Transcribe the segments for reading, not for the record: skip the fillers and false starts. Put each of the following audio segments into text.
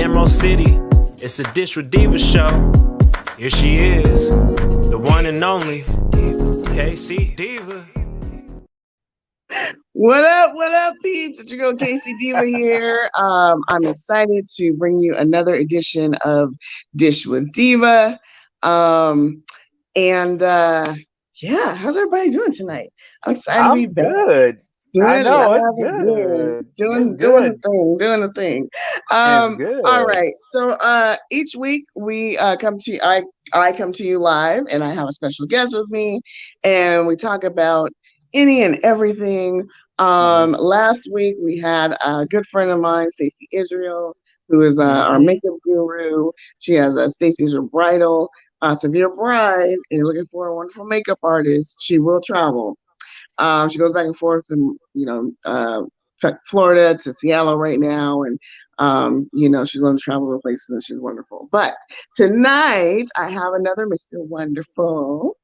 Emerald City. It's a Dish with Deeva show. Here she is, the one and only K-Cee Deeva. What up, peeps? It's your girl K-Cee Deeva here. I'm excited to bring you another edition of Dish with Deeva. Yeah, how's everybody doing tonight? I'm excited to be back. Good. I know it's good. Doing the thing. It's good. All right. So each week we come to you. I come to you live, and I have a special guest with me, and we talk about any and everything. Last week we had a good friend of mine, Stacey Israel, who is our makeup guru. She has a Stacey Israel Bridal. So if you're a bride and you're looking for a wonderful makeup artist, she will travel. She goes back and forth to, Florida to Seattle right now. And, she's going to travel to places and she's wonderful. But tonight I have another Mr. Wonderful,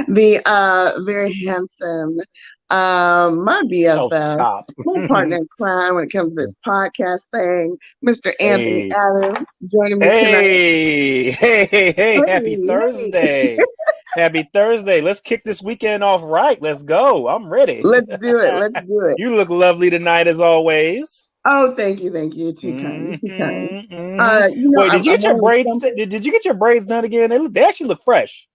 the very handsome, my BFF, my partner in crime when it comes to this podcast thing, Mr. Anthony Adams, joining me tonight. Hey, happy Thursday. Happy Thursday. Let's kick this weekend off right. Let's go. I'm ready. Let's do it. You look lovely tonight as always. Oh, thank you. Too kind. Wait, did you get your braids? Did you get your braids done again? They actually look fresh.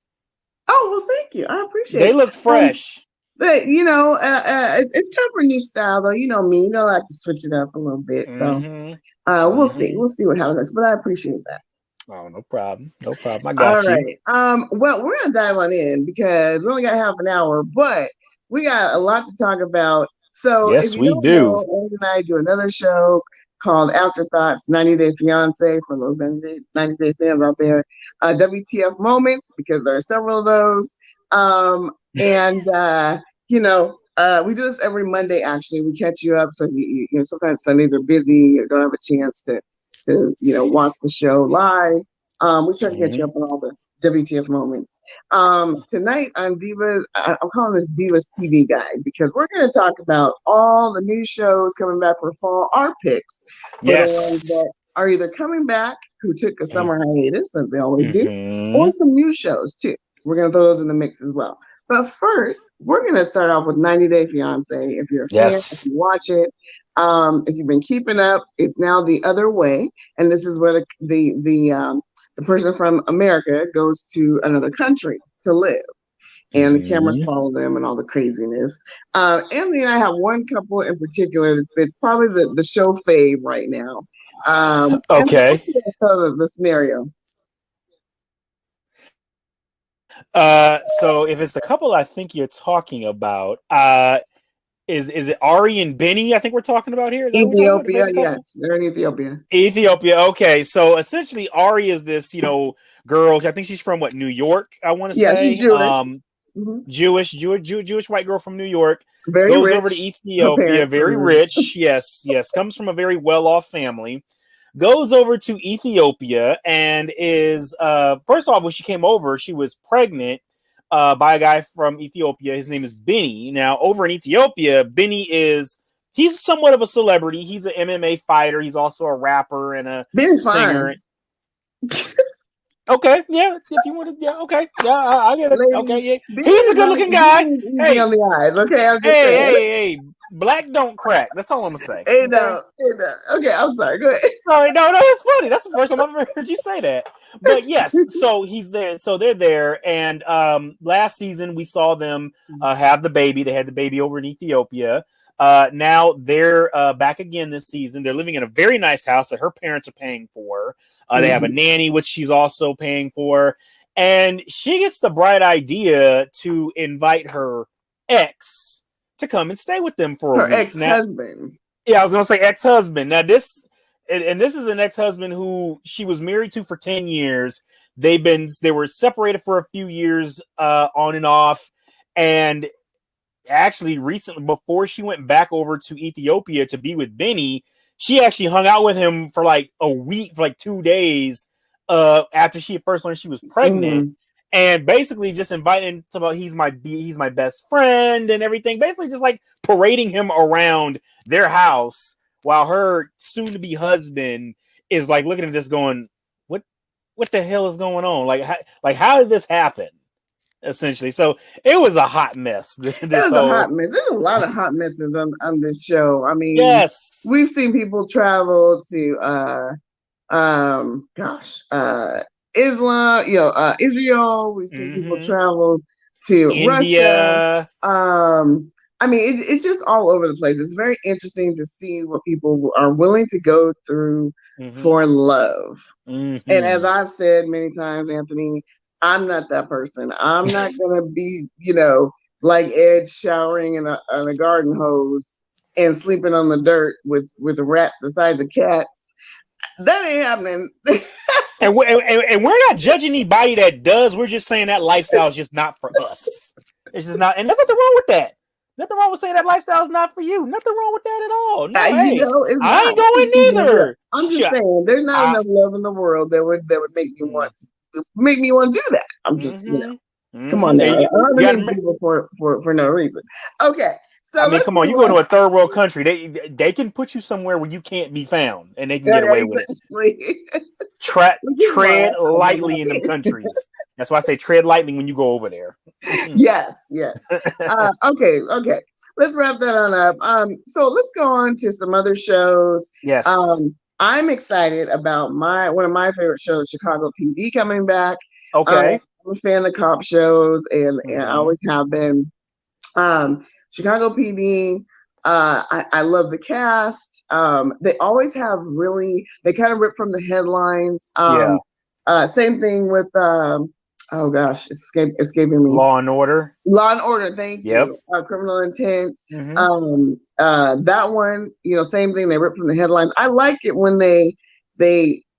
Oh, well, thank you. I appreciate it. They look fresh. But it's time for a new style, though. You know me. I like to switch it up a little bit. So we'll see. We'll see what happens. But I appreciate that. Oh, no problem. I got you. All right. Well, we're gonna dive on in because we only got half an hour, but we got a lot to talk about. So yes, we do. Andy and I do another show called Afterthoughts, 90 Day Fiance, for those 90 Day fans out there. WTF Moments, because there are several of those. We do this every Monday. Actually, we catch you up. So sometimes Sundays are busy. You don't have a chance to watch the show live. We try to get you up on all the WTF moments. Tonight I'm calling this Deeva's TV Guide because we're going to talk about all the new shows coming back for fall, our picks for the ones that are either coming back, who took a summer hiatus, as they always do, or some new shows too. We're going to throw those in the mix as well. But first, we're going to start off with 90 Day Fiance. If you're a fan, if you watch it, if you've been keeping up, it's now the other way, and this is where the person from America goes to another country to live, and the cameras follow them and all the craziness. Anthony and I have one couple in particular that's probably the show fave right now. Okay. The scenario. So if it's the couple I think you're talking about, is it Ari and Benny? I think we're talking about here. Ethiopia, yes, they're in Ethiopia. Okay. So essentially, Ari is this, girl. I think she's from New York. I want to say. Yeah, she's Jewish. Jewish white girl from New York. Goes rich. Over to Ethiopia. Very rich. Yes. Comes from a very well-off family. Goes over to Ethiopia and is first off, when she came over, she was pregnant by a guy from Ethiopia. His name is Benny. Now, over in Ethiopia, Benny he's somewhat of a celebrity. He's an MMA fighter. He's also a rapper and a singer. Okay, yeah. If you want to, yeah, okay, yeah, I get it. Okay, yeah. He's a good-looking guy. Hey, on the eyes. Okay, I'm just hey. Black don't crack. That's all I'm gonna say. Hey, no. Okay, I'm sorry. Go ahead. Sorry, no, it's funny. That's the first time I've ever heard you say that. But yes, so he's there. So they're there, and last season we saw them have the baby. They had the baby over in Ethiopia. Now they're back again this season. They're living in a very nice house that her parents are paying for. They have a nanny, which she's also paying for, and she gets the bright idea to invite her ex to come and stay with them for a week. Her ex-husband. I was gonna say ex-husband. Now this is an ex-husband who she was married to for 10 years. They were separated for a few years on and off, and actually recently, before she went back over to Ethiopia to be with Benny, she actually hung out with him for like a week, for like 2 days after she first learned she was pregnant. And basically just inviting him to, he's my best friend and everything. Basically just like parading him around their house while her soon-to-be husband is like looking at this going, what the hell is going on? Like how did this happen? Essentially. So it was a hot mess. It was a hot mess. There's a lot of hot messes on this show. I mean, yes, we've seen people travel to Islam, Israel. We've seen people travel to India. Russia. I mean, it's just all over the place. It's very interesting to see what people are willing to go through for love. And as I've said many times, Anthony, I'm not that person. I'm not gonna be, like Ed showering in a garden hose and sleeping on the dirt with rats the size of cats. That ain't happening. and we're not judging anybody that does. We're just saying that lifestyle is just not for us. It's just not, and there's nothing wrong with that. Nothing wrong with saying that lifestyle is not for you. Nothing wrong with that at all. No, I ain't going neither. I'm just saying, there's not enough love in the world that would make me want to do that. I'm just, come on, now. I'm not people for no reason. Okay, so I mean, come on, you go to a third world country, they can put you somewhere where you can't be found, and they can get away with it. Tread lightly in them countries. That's why I say tread lightly when you go over there. Yes. Okay. Let's wrap that on up. So let's go on to some other shows. Yes. I'm excited about one of my favorite shows, Chicago PD, coming back. Okay. I'm a fan of cop shows, and I always have been. Chicago PD. I love the cast. They always have they kind of rip from the headlines. Same thing with oh gosh, escaping me. Law and Order. Thank you. Criminal Intent. That one, same thing. They rip from the headlines. I like it when they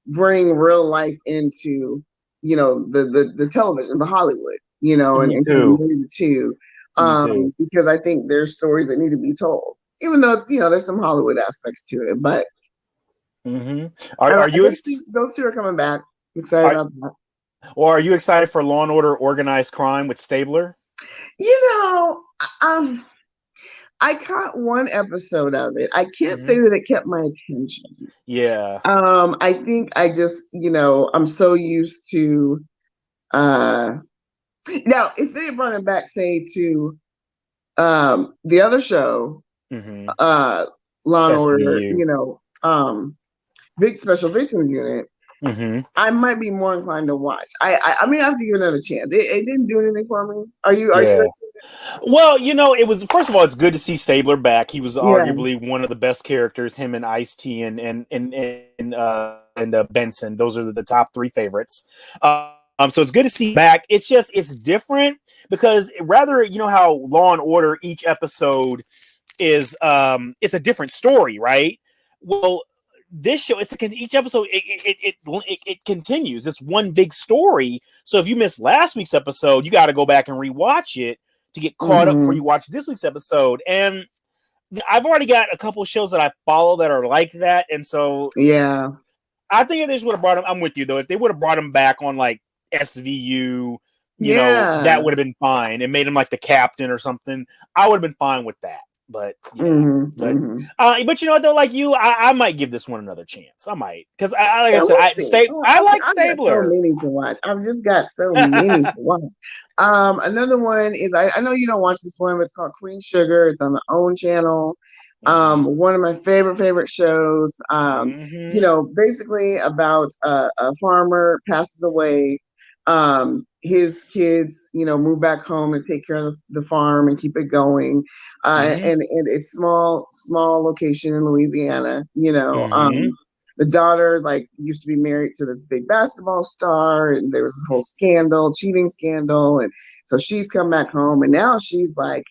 bring real life into the television, the Hollywood, and the two. Because I think there's stories that need to be told, even though it's, there's some Hollywood aspects to it. But are you those two are coming back? Excited about that. Or are you excited for Law and Order Organized Crime with Stabler? I caught one episode of it. I can't say that it kept my attention. Yeah. I think I just, I'm so used to now if they brought it back, say, to the other show, Law and Order, Special Victims Unit, I might be more inclined to watch. I mean, I have to give it another chance. It didn't do anything for me. Are you? Well, it was, first of all, it's good to see Stabler back. He was arguably one of the best characters. Him and Ice-T and Benson. Those are the top three favorites. So it's good to see back. It's just, it's different because rather, how Law and Order, each episode is it's a different story, right? Well, this show, each episode it continues. It's one big story. So if you missed last week's episode, you got to go back and rewatch it to get caught up before you watch this week's episode. And I've already got a couple of shows that I follow that are like that, and so I think if they just would have brought him, I'm with you though. If they would have brought him back on like SVU, you know, that would have been fine, and made him like the captain or something, I would have been fine with that. But but you know what though, like you, I might give this one another chance. I might, because I like Stabler. So many to watch. I've just got so many to watch. Another one is I know you don't watch this one, but it's called Queen Sugar. It's on the OWN channel. One of my favorite shows. You know, basically about a farmer passes away. His kids, you know, move back home and take care of the farm and keep it going. And it's small location in Louisiana, you know. The daughter used to be married to this big basketball star, and there was this whole cheating scandal. And so she's come back home, and now she's like,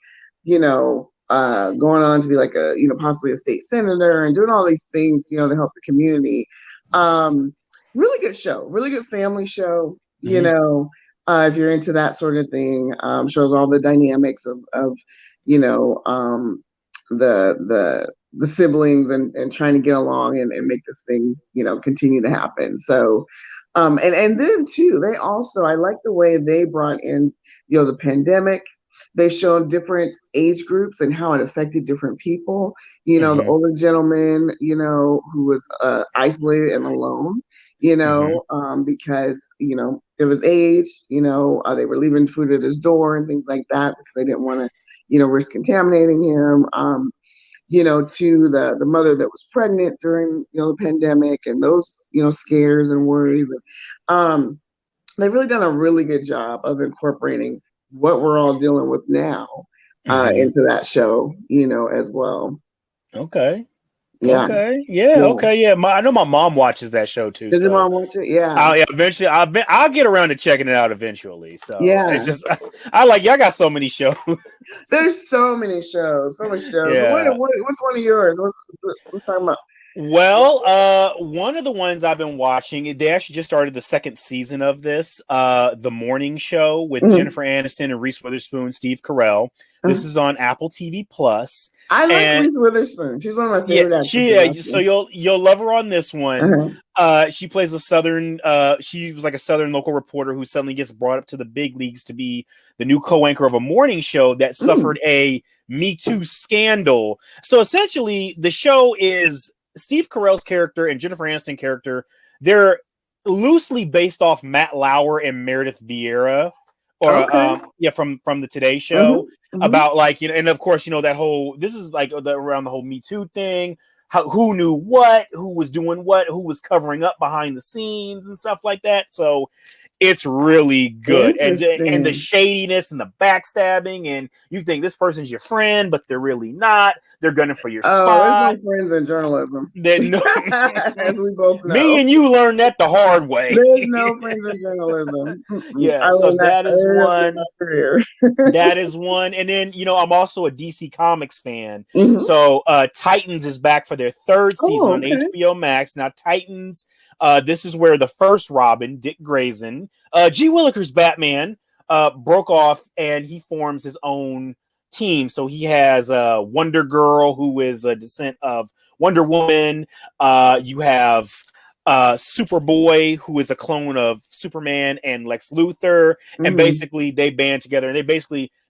you know, going on to be like a, you know, possibly a state senator and doing all these things, you know, to help the community. Really good show, really good family show, you know. If you're into that sort of thing, shows all the dynamics of you know, the siblings and trying to get along and make this thing, you know, continue to happen. So, and then too, they also, I like the way they brought in, you know, the pandemic. they showed different age groups and how it affected different people. You know, the older gentleman, you know, who was isolated and alone, you know, because, you know, it was age, you know, they were leaving food at his door and things like that because they didn't want to, you know, risk contaminating him. You know, to the mother that was pregnant during, you know, the pandemic and those, you know, scares and worries. And they've really done a really good job of incorporating what we're all dealing with now into that show, you know, as well. Okay. Yeah. Okay. Yeah. Okay. Yeah. I know my mom watches that show too. Does your mom watch it? Yeah. Eventually, I'll get around to checking it out eventually. So yeah, it's just y'all got so many shows. There's so many shows, so many shows. Yeah. So what's one of yours? Let's talk about. Well, one of the ones I've been watching, they actually just started the second season of this, The Morning Show with Jennifer Aniston and Reese Witherspoon, Steve Carell. This is on Apple TV Plus. I like Reese Witherspoon. She's one of my favorite actors. So you'll love her on this one. She plays a Southern. She was like a Southern local reporter who suddenly gets brought up to the big leagues to be the new co-anchor of a morning show that suffered a Me Too scandal. So essentially, the show is Steve Carell's character and Jennifer Aniston character. They're loosely based off Matt Lauer and Meredith Vieira, from the Today Show, about like, you know, and of course, you know, that whole, this is like around the whole Me Too thing, who knew what, who was doing what, who was covering up behind the scenes and stuff like that. So it's really good. And the shadiness and the backstabbing, and you think this person's your friend, but they're really not. They're gunning for your spot. There's no friends in journalism. As we both know. Me and you learned that the hard way. There's no friends in journalism. Yeah, so that is one. That is one. And then, you know, I'm also a DC Comics fan. So Titans is back for their third season on HBO Max. Now, Titans, this is where the first Robin, Dick Grayson, G. Willikers Batman, broke off, and he forms his own team. So he has Wonder Girl, who is a descent of Wonder Woman. You have Superboy, who is a clone of Superman and Lex Luthor. And basically they band together, and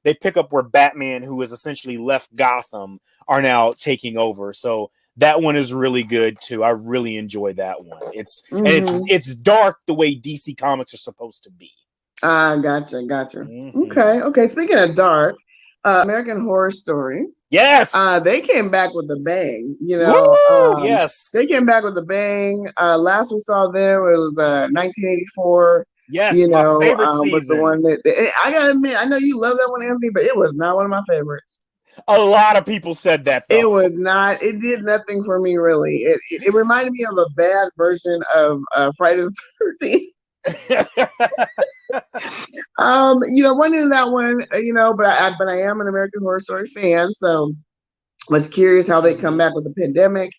they pick up where Batman, who has essentially left Gotham, are now taking over. So that one is really good too. I really enjoy that one. It's dark the way DC Comics are supposed to be. Gotcha. Okay. Speaking of dark, American Horror Story. Yes. They came back with a bang. You know. Yes. They came back with a bang. Last we saw them, it was 1984. Yes. You know, my favorite season. Was the one that I gotta admit, I know you love that one, Anthony, but it was not one of my favorites. A lot of people said that, though. It was not. It did nothing for me, really. It reminded me of a bad version of Friday the 13th. You know, went into that one, you know, but I am an American Horror Story fan, so was curious how they come back with the pandemic.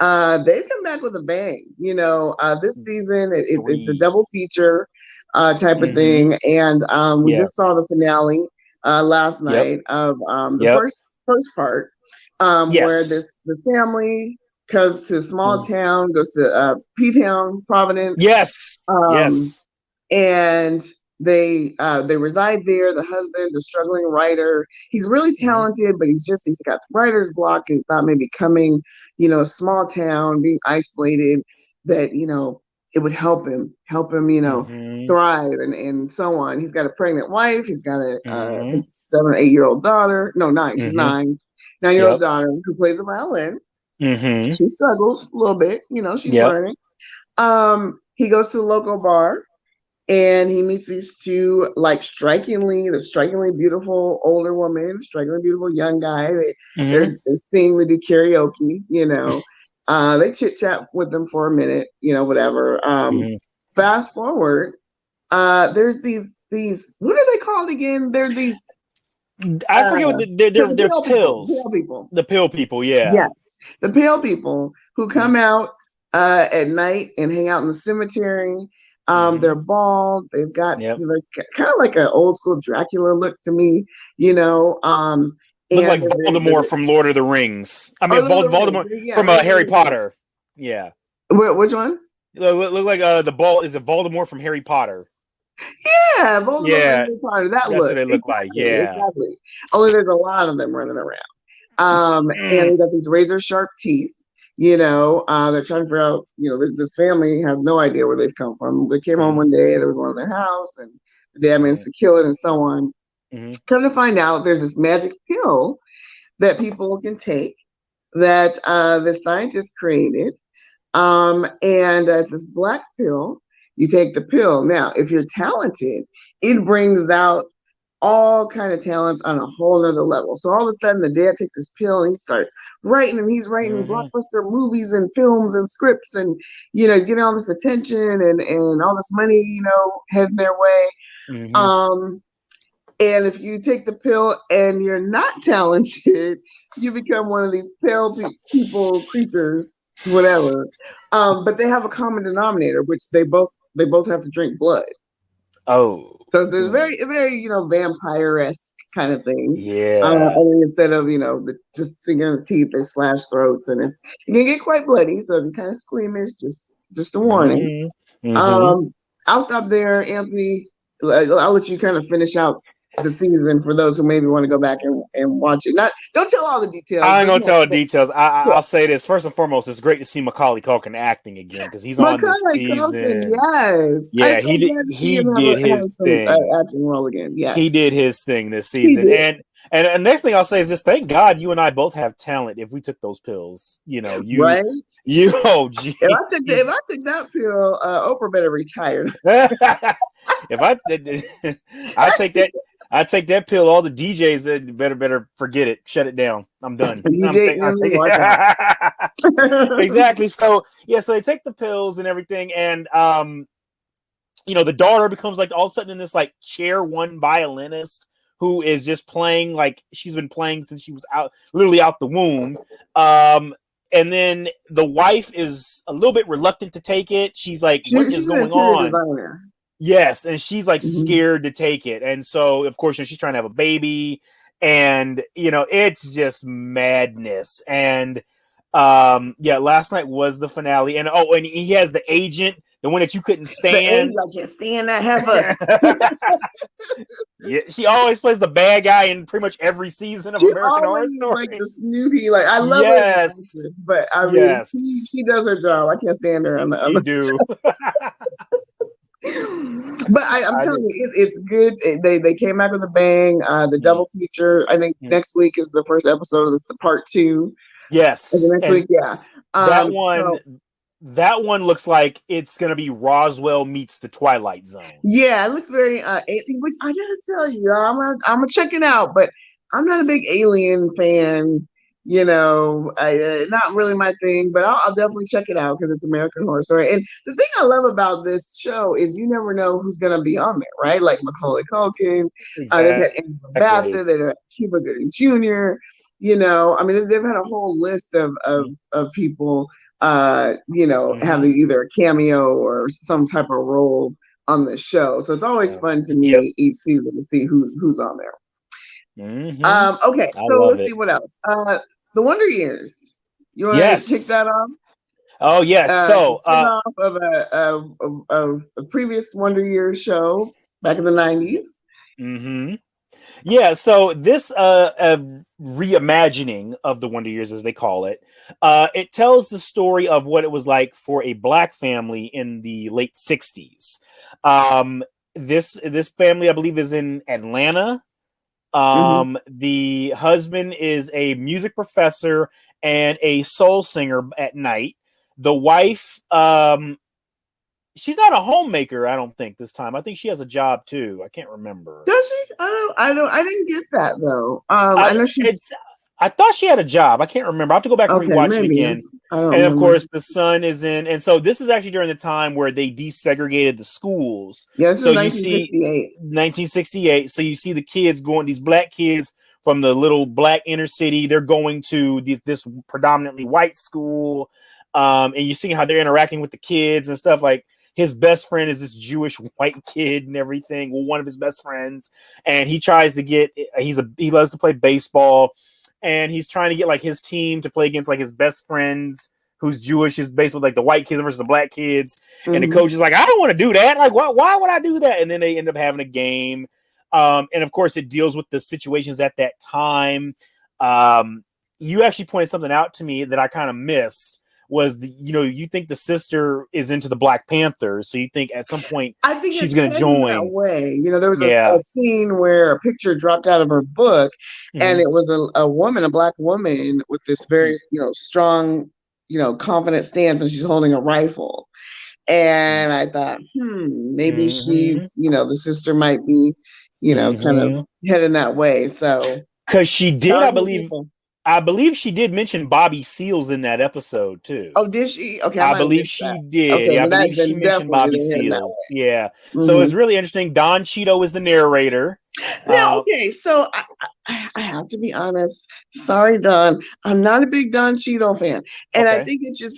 They've come back with a bang. You know, this season it's a double feature type of thing, and we just saw the finale last night of the first part, where the family comes to a small town, goes to P-Town, Providence. Yes. And they reside there. The husband's a struggling writer. He's really talented, but he's got writer's block, and thought maybe coming, you know, a small town, being isolated, that, you know, it would help him, you know, thrive and so on. He's got a pregnant wife. He's got a 7 or 8 year old daughter. No, 9. She's 9-year-old daughter who plays the violin. She struggles a little bit, you know, she's learning. He goes to a local bar, and he meets these two, like, strikingly beautiful older women, strikingly beautiful young guy. They're sing, they do karaoke, you know. They chit chat with them for a minute, you know, whatever. Fast forward, there's these what are they called again? They're these. I forget what they're pills. Pale people. The pill people, yeah. Yes, the pale people who come out at night and hang out in the cemetery. They're bald. They've got you know, kind of like an old school Dracula look to me, you know. Look like Voldemort from Lord of the Rings. I mean, Voldemort from Harry Potter. Yeah. Which one? Look like the ball is the Voldemort from Harry Potter. Yeah, both of Yeah, them are part of that that's look. what they look like. Yeah. Exactly. Only there's a lot of them running around. And they got these razor sharp teeth. They're trying to figure out, this family has no idea where they've come from. They came home one day, they were going to their house, and the dad managed to kill it and so on. Come to find out, there's this magic pill that people can take that the scientists created. And it's this black pill. You take the pill. Now, if you're talented, it brings out all kind of talents on a whole nother level. So all of a sudden the dad takes his pill and he starts writing, and he's writing blockbuster movies and films and scripts, and he's getting all this attention and all this money, heading their way. And if you take the pill and you're not talented, you become one of these pale people, creatures, whatever. But they have a common denominator, which they both have to drink blood. Oh, so it's this very, very, vampire-esque kind of thing. Yeah. Only instead of just singing the teeth, they slash throats, and it can get quite bloody. So if you're kind of squeamish, just a warning. I'll stop there, Anthony. I'll let you kind of finish out the season for those who maybe want to go back and watch it. Don't tell all the details. I ain't gonna tell the details. I'll say this first and foremost. It's great to see Macaulay Culkin acting again because he's on this season. Yes, yeah, he did his thing. Acting role again. Yes, he did his thing this season. And the next thing I'll say is this: thank God you and I both have talent. If we took those pills, right? Oh, geez. If I took that pill, Oprah better retire. If I take that pill, all the DJs better forget it. Shut it down. I'm done. Exactly. So they take the pills and everything, and the daughter becomes like all of a sudden this like chair one violinist who is just playing like she's been playing since she was literally out the womb. And then the wife is a little bit reluctant to take it. She's like, what is going on? Designer. Yes, and she's like scared to take it. And so, of course, she's trying to have a baby. And, it's just madness. And, last night was the finale. And, and he has the agent, the one that you couldn't stand. I can't stand that heifer. Yeah, she always plays the bad guy in pretty much every season of American Horror Story. Like the snooty, I love her, but I mean, she does her job. I can't stand her. You do. But I'm telling you, it's good. They came out with a bang. The double feature. I think next week is the first episode of the part 2. Yes, next week, yeah. That one looks like it's gonna be Roswell meets the Twilight Zone. Yeah, it looks very which I gotta tell you, I'm gonna check it out, but I'm not a big Alien fan. Not really my thing, but I'll definitely check it out because it's American Horror Story. And the thing I love about this show is you never know who's going to be on there, right? Like Macaulay Culkin, they've had Angela Bassett, they've had Cuba Gooding Jr. I mean, they've had a whole list of people, having either a cameo or some type of role on the show. So it's always fun to me each season to see who's on there. Okay, so let's see what else. The Wonder Years. You want to kick that off? Oh yes. Off of a previous Wonder Years show back in the 90s. Yeah. So this reimagining of the Wonder Years, as they call it, it tells the story of what it was like for a Black family in the late 60s. This family, I believe, is in Atlanta. The husband is a music professor and a soul singer at night. The wife, she's not a homemaker, I don't think this time. I think she has a job too. I can't remember. Does she? I didn't get that though. I know I thought she had a job. I can't remember. I have to go back and rewatch it again. And of course, the son is in. And so this is actually during the time where they desegregated the schools. Yeah, so 1968. 1968. So you see the kids going, these Black kids from the little Black inner city. They're going to this predominantly white school. And you see how they're interacting with the kids and stuff. Like his best friend is this Jewish white kid and everything. Well, one of his best friends. And he tries to get, he loves to play baseball. And he's trying to get like his team to play against like his best friends who's Jewish is based with like the white kids versus the black kids. And the Mhm. coach is like, I don't want to do that. Like, why would I do that? And then they end up having a game. And of course, it deals with the situations at that time. You actually pointed something out to me that I kind of missed. Was you think the sister is into the Black Panthers, so you think at some point I think she's going to join that way. There was Yeah. a scene where a picture dropped out of her book, and it was a woman, a Black woman, with this very strong, confident stance, and she's holding a rifle. And I thought, maybe she's, the sister might be, kind of heading that way. So because she did, people. I believe she did mention Bobby Seals in that episode too. Oh, did she? Okay, I believe she did. Okay, I believe she mentioned Bobby Seals. Yeah. So it's really interesting. Don Cheadle is the narrator. Now, okay, so I have to be honest. Sorry, Don. I'm not a big Don Cheadle fan, and I think it's just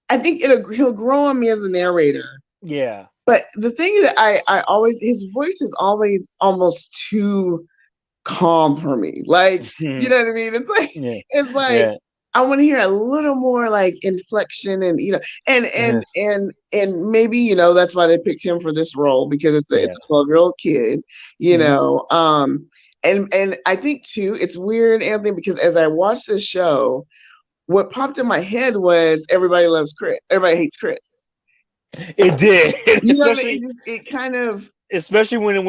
I think he'll grow on me as a narrator. Yeah. But the thing that I always, his voice is always almost too calm for me. Like, you know what I mean? It's like I want to hear a little more like inflection and and maybe that's why they picked him for this role, because it's a 12-year-old kid, and I think too it's weird, Anthony, because as I watched this show, what popped in my head was everybody loves Chris, everybody hates Chris. It did. Especially it kind of, especially when he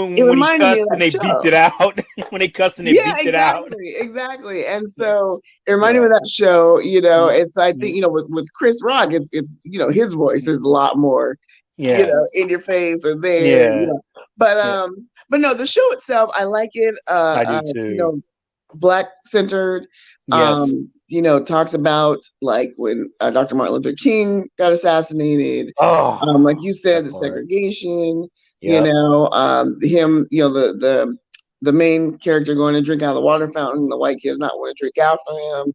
cussed and they beeped it out. When they cussed and they beeped it out. Exactly. And so it reminded me of that show, it's, I think, with Chris Rock, it's his voice is a lot more, in your face or there. But no, the show itself, I like it. I do too. Black centered. Talks about like when Dr. Martin Luther King got assassinated. Like you said, the segregation. Him, the main character going to drink out of the water fountain, the white kids not want to drink after him.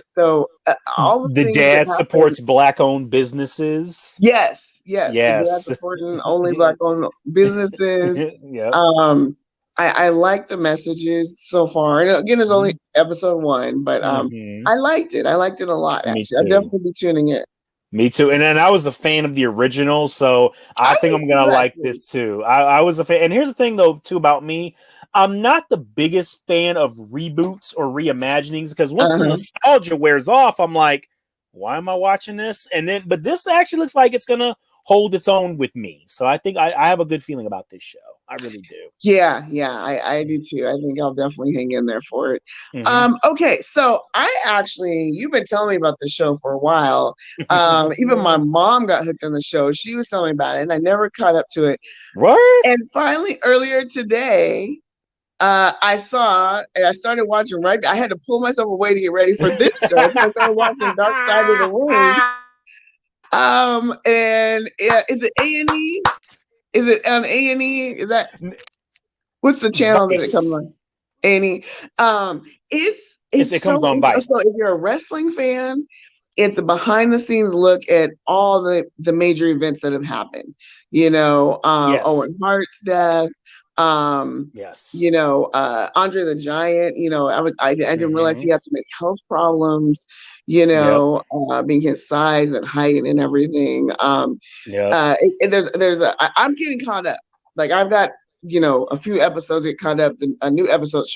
So all the dad supports Black-owned businesses. Yes. The dad supporting only Black-owned businesses. I like the messages so far. And again, it's only episode 1, but I liked it. I liked it a lot, actually. I'll definitely be tuning in. Me too. And then I was a fan of the original, so I think I'm going to like this too. I was a fan. And here's the thing, though, too, about me. I'm not the biggest fan of reboots or reimaginings, because once the nostalgia wears off, I'm like, why am I watching this? But this actually looks like it's going to hold its own with me. So I think I have a good feeling about this show. I really do. Yeah, I do too. I think I'll definitely hang in there for it. Okay, so you've been telling me about the show for a while. Even my mom got hooked on the show. She was telling me about it, and I never caught up to it. What? And finally, earlier today, I started watching I had to pull myself away to get ready for this show. I started watching Dark Side of the Ring. And is it A&E? Is it on A&E? Is that what's the channel that it comes on? A&E. It comes on Vice. So if you're a wrestling fan, it's a behind the scenes look at all the major events that have happened. Owen Hart's death. Andre the Giant. I didn't realize he had so many health problems. Being his size and height and everything. I'm getting caught up. Like I've got a few episodes get caught up. A new episode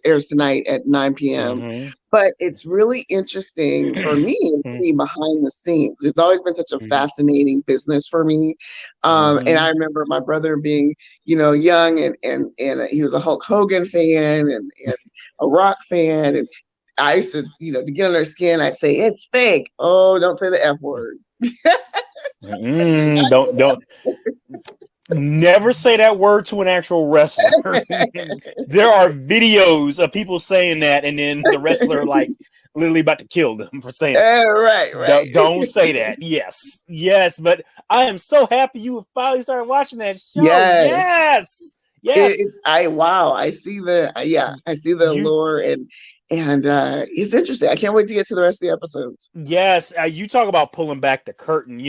airs tonight at 9 p.m. But it's really interesting for me to see behind the scenes. It's always been such a fascinating business for me. And I remember my brother being, young and he was a Hulk Hogan fan and a Rock fan. And I used to, to get on their skin, I'd say, it's fake. Oh, don't say the F word. Don't. Never say that word to an actual wrestler. There are videos of people saying that, and then the wrestler like literally about to kill them for saying right. Don't say that. Yes. But I am so happy you finally started watching that show. Yes. I see the allure and it's interesting. I can't wait to get to the rest of the episodes. Yes, you talk about pulling back the curtain.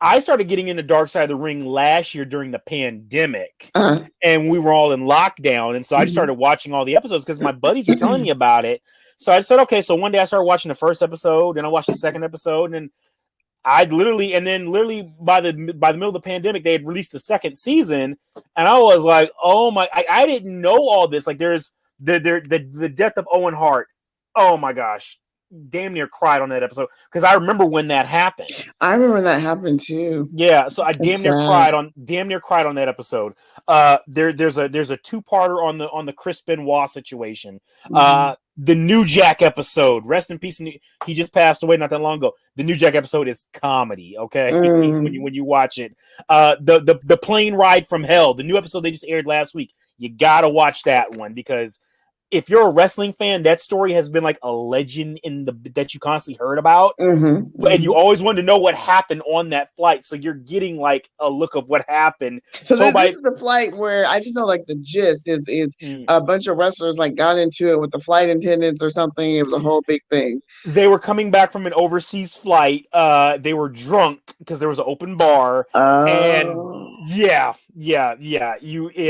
I started getting into Dark Side of the Ring last year during the pandemic, Uh-huh. and we were all in lockdown. And so I just started watching all the episodes because my buddies were telling me about it. So I said, okay. So one day I started watching the first episode, and I watched the second episode, and literally by the middle of the pandemic, they had released the second season, and I was like, oh my! I didn't know all this. Like, there's the death of Owen Hart. Oh my gosh, damn near cried on that episode because I remember when that happened. I remember that happened too. Yeah, so I That's damn near cried on that episode. There's a two-parter on the Chris Benoit situation. The New Jack episode, rest in peace. He just passed away not that long ago. The New Jack episode is comedy. Okay, when you watch it, the plane ride from hell, the new episode they just aired last week. You gotta watch that one because if you're a wrestling fan, that story has been like a legend that you constantly heard about, and you always wanted to know what happened on that flight. So you're getting like a look of what happened. So this is the flight where I just know like the gist is a bunch of wrestlers like got into it with the flight attendants or something. It was a whole big thing. They were coming back from an overseas flight. They were drunk because there was an open bar, and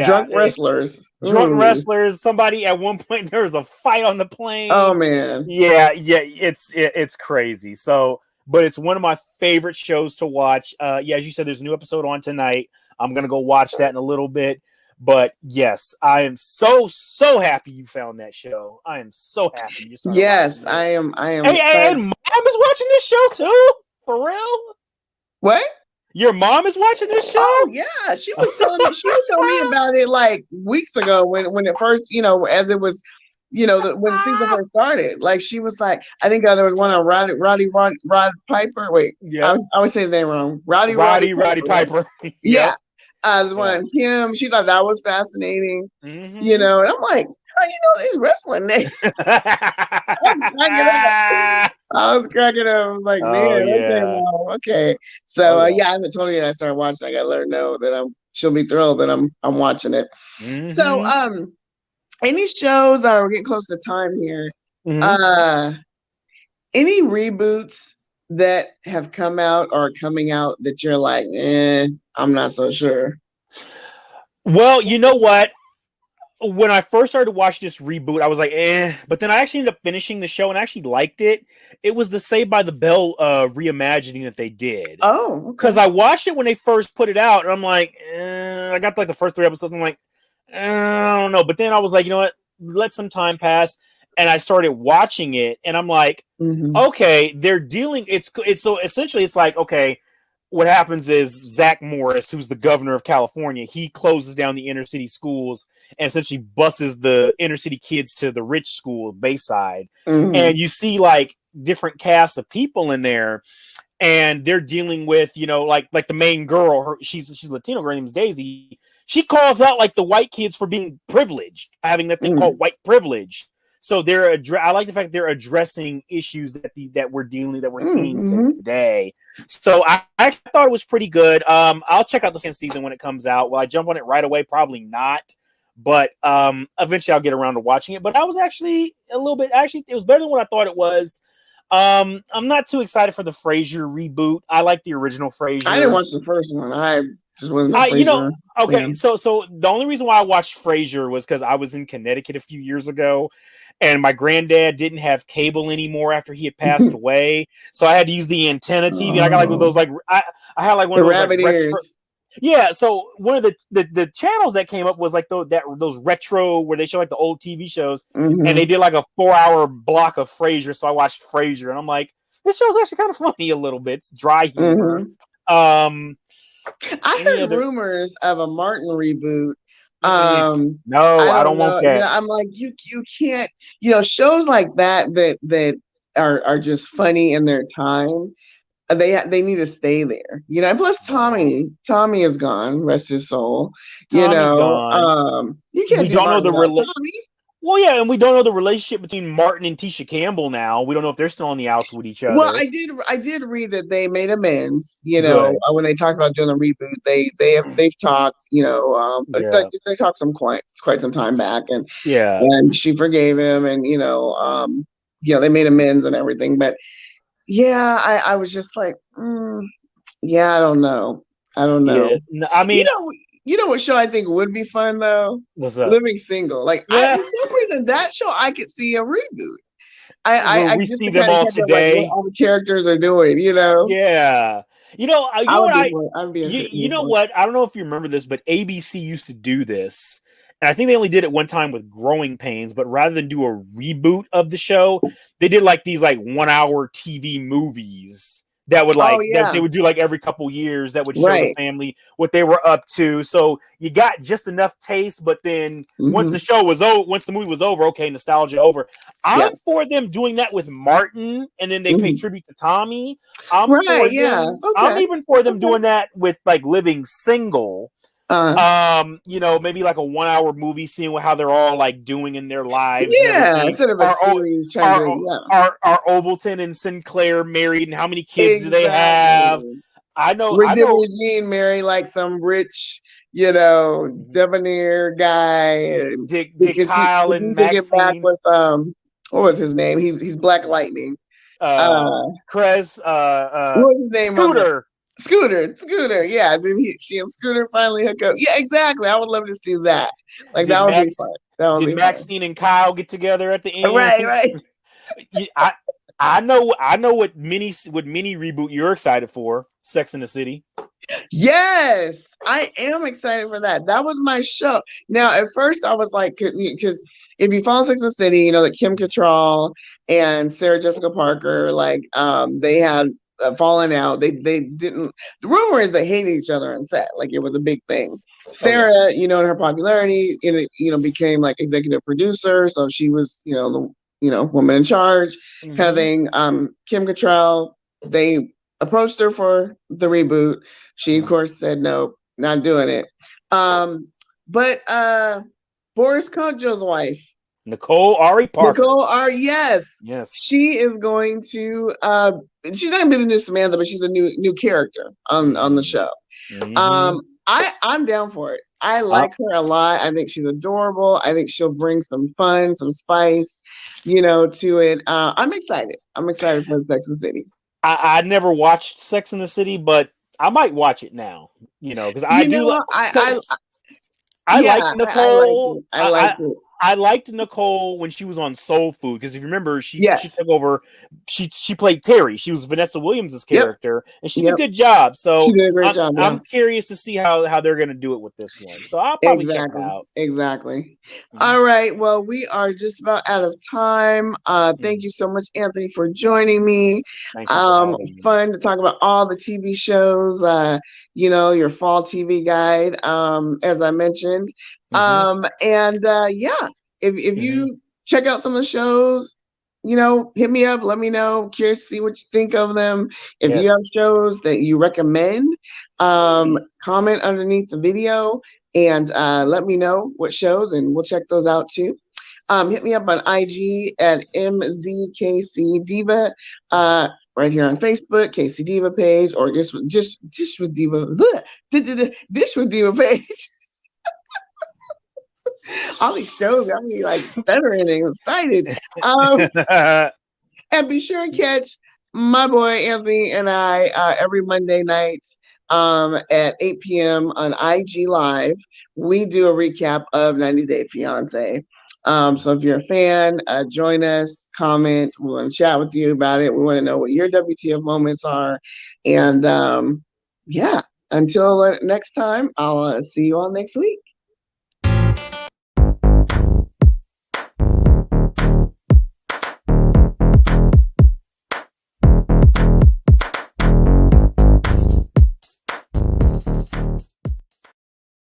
drunk wrestlers. Drunk wrestlers. Somebody at one point there was a fight on the plane. Oh man. Yeah, it's crazy. So, but it's one of my favorite shows to watch. As you said, there's a new episode on tonight. I'm gonna go watch that in a little bit. But yes, I am so happy you found that show. I am so happy you started. Yes, I am. Hey, and Mom is watching this show too. For real? What? Your mom is watching this show? Oh yeah, she was telling me about it like weeks ago when it first, as it was, when the season first started. Like she was like, I think there was one on Rod Piper. Wait, I always say his name wrong. Roddy Piper. Yeah, there's one on him. She thought that was fascinating. And I'm like, how you know these wrestling names? I was cracking up. I was like, man, okay. So I haven't told her yet I started watching. I gotta let her know that she'll be thrilled that I'm watching it. So any shows we're getting close to time here. Any reboots that have come out or are coming out that you're like, I'm not so sure. Well, you know what? When I first started to watch this reboot, I was like, but then I actually ended up finishing the show and I actually liked it. It was the Saved by the Bell reimagining that they did. Oh, because I watched it when they first put it out, and I'm like, I got like the first 3 episodes. I'm like, I don't know. But then I was like, you know what? Let some time pass, and I started watching it, and I'm like, okay, they're dealing. It's so essentially, it's like, okay. What happens is Zach Morris, who's the governor of California, he closes down the inner city schools and essentially buses the inner city kids to the rich school, Bayside. And you see like different casts of people in there, and they're dealing with, like the main girl, she's a Latino girl, her name's Daisy. She calls out like the white kids for being privileged, having that thing called white privilege. So I like the fact they're addressing issues that we're seeing today. So I thought it was pretty good. I'll check out the second season when it comes out. Will I jump on it right away? Probably not. But eventually I'll get around to watching it. But I was actually a little bit. Actually, it was better than what I thought it was. I'm not too excited for the Frasier reboot. I like the original Frasier. I didn't watch the first one. I just wasn't. Okay. So the only reason why I watched Frasier was because I was in Connecticut a few years ago. And my granddad didn't have cable anymore after he had passed away, so I had to use the antenna TV. I got like one of those I had like one of those rabbit ears. Yeah, so one of the channels that came up was like those retro where they show like the old TV shows, and they did like a 4-hour block of Frasier. So I watched Frasier, and I'm like, this show's actually kind of funny a little bit. It's dry humor. I heard rumors of a Martin reboot. No, I don't want that. I'm like, you can't, shows like that are just funny in their time. They need to stay there, plus Tommy is gone, rest his soul. Tommy's gone. You can't. We don't know the Tommy. Well, yeah, and we don't know the relationship between Martin and Tisha Campbell now. We don't know if they're still on the outs with each other. Well, I did read that they made amends. When they talked about doing a reboot, they've talked. They talked quite some time back, and and she forgave him, and they made amends and everything. But I was just like, Yeah, I don't know. Yeah, I mean, you know what show I think would be fun though? what's up? Living Single. Like, Yeah. for some reason, that show I could see a reboot. Where I we just see to them kind of all catch up, like what today. all the characters are doing. You know? Yeah. You know what I'd be you know what? I don't know if you remember this, but ABC used to do this. And I think they only did it one time with Growing Pains, but rather than do a reboot of the show, they did like these like 1 hour TV movies that would like that they would do like every couple years that would show the family what they were up to. So you got just enough taste, but then once the movie was over, okay, nostalgia over. I'm for them doing that with Martin, and then they pay tribute to Tommy. I'm even for them doing that with like Living Single. You know, maybe like a 1 hour movie, seeing how they're all like doing in their lives. Yeah, instead of a series. Are Overton and Sinclair married, and how many kids do they have? I know. Jean marry like some rich, you know, debonair guy. Dick Kyle and Maxine. Get back with what was his name? He's Black Lightning. Chris. What was his name? Scooter. Yeah, then she and Scooter finally hook up. Yeah, exactly. I would love to see that. Like that would be fun. Did Maxine and Kyle get together at the end? Right. I know what mini reboot you're excited for. Sex in the City. Yes, I am excited for that. That was my show. Now, at first, I was like, because if you follow Sex in the City, you know that Kim Cattrall and Sarah Jessica Parker, like, they had fallen out. They didn't. The rumor is they hated each other on set. Like it was a big thing. Sarah, you know, in her popularity, became like executive producer. So she was, the woman in charge, kind of thing. Kim Cattrall, they approached her for the reboot. She of course said no, not doing it. But Boris Kodjoe's wife, Nicole Ari Parker. Yes. She is going to she's not gonna be the new Samantha, but she's a new character on the show. I'm down for it. I like her a lot. I think she's adorable. I think she'll bring some fun, some spice, to it. I'm excited. I'm excited for Sex and the City. I never watched Sex and the City, but I might watch it now. Because I like Nicole. I liked it. I liked Nicole when she was on Soul Food, because if you remember, she took over. She played Terry. She was Vanessa Williams' character, and she did a good job. So she did a great job. I'm curious to see how they're going to do it with this one. So I'll probably check it out. Exactly. All right. Well, we are just about out of time. Thank you so much, Anthony, for joining me. Fun to talk about all the TV shows. Your fall TV guide, as I mentioned. If you check out some of the shows, hit me up, let me know. Curious to see what you think of them. If you have shows that you recommend, comment underneath the video and let me know what shows, and we'll check those out too. Hit me up on IG at MZKC Deeva, right here on Facebook, K-Cee Deeva page, or just with Deeva, Dish with Deeva page. All these shows got me like stuttering and excited. And be sure and catch my boy Anthony and I every Monday night at 8 p.m. on IG Live. We do a recap of 90 Day Fiance. So if you're a fan, join us, comment. We want to chat with you about it. We want to know what your WTF moments are. And until next time, I'll see you all next week.